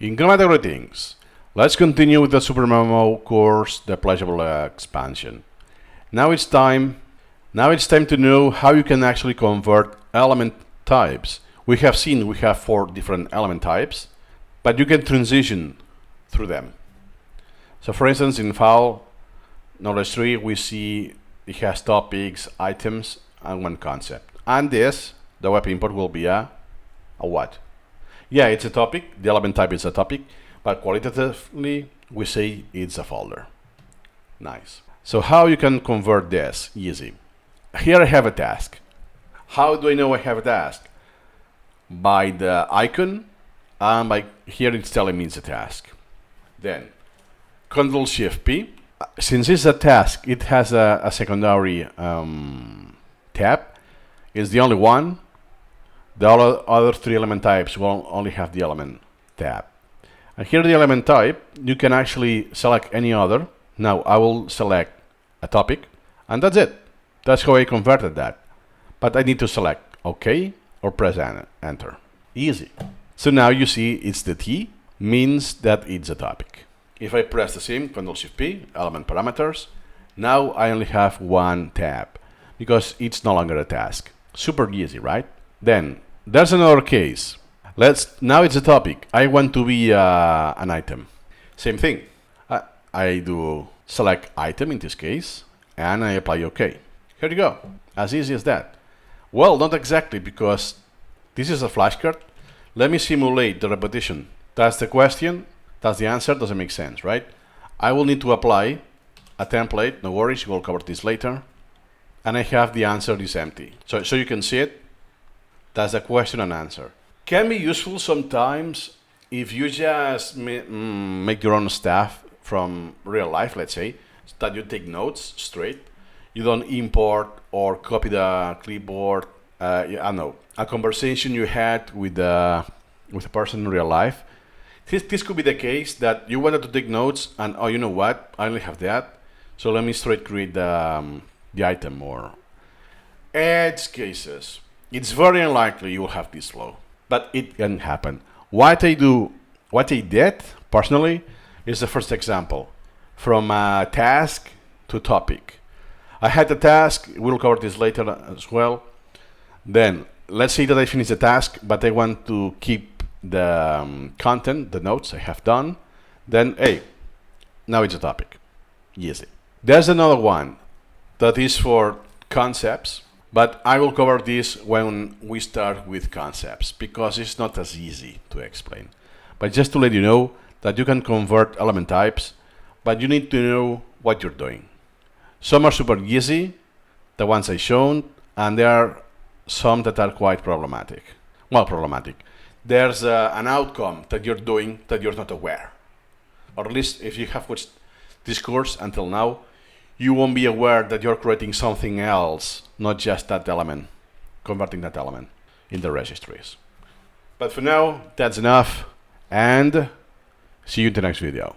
Incremental greetings. Let's continue with the Supermemo course, the Pleasurable expansion. Now it's time to know how you can actually convert element types. We have 4 different element types, but you can transition through them. So for instance, in Fowl knowledge tree, we see it has topics, items, and one concept. And this, the web import, will be a what? Yeah, it's a topic. The element type is a topic, but qualitatively, we say it's a folder. Nice. So how you can convert this? Easy. Here I have a task. How do I know I have a task? By the icon, and by here it's telling me it's a task. Then, Ctrl-Shift-P. Since it's a task, it has a secondary tab. It's the only one. The other 3 element types will only have the element tab. And here the element type, you can actually select any other. Now I will select a topic, and that's it. That's how I converted that. But I need to select OK or press Enter. Easy. So now you see it's the T, means that it's a topic. If I press the same, Ctrl-Shift-P, element parameters, now I only have one tab because it's no longer a task. Super easy, right? Then there's another case. Now it's a topic. I want to be an item. Same thing. I do select item in this case, and I apply OK. Here you go. As easy as that. Well, not exactly, because this is a flashcard. Let me simulate the repetition. That's the question. That's the answer. Doesn't make sense, right? I will need to apply a template. No worries. We'll cover this later. And I have the answer is empty. So you can see it. That's the question and answer. Can be useful sometimes if you just make your own stuff from real life, let's say, that you take notes straight. You don't import or copy the clipboard. I know, a conversation you had with a person in real life. This could be the case that you wanted to take notes and, oh, you know what? I only have that. So let me straight create the item or edge cases. It's very unlikely you will have this flow, but it can happen. What I did personally is the first example, from a task to topic. I had the task, we'll cover this later as well. Then let's say that I finish the task, but I want to keep the content, the notes I have done. Then, hey, now it's a topic. Easy. There's another one that is for concepts. But I will cover this when we start with concepts, because it's not as easy to explain. But just to let you know that you can convert element types, but you need to know what you're doing. Some are super easy, the ones I shown, and there are some that are quite problematic. Well, problematic. There's an outcome that you're doing that you're not aware. Or at least if you have watched this course until now, you won't be aware that you're creating something else, not just that element, converting that element in the registries. But for now, that's enough, and see you in the next video.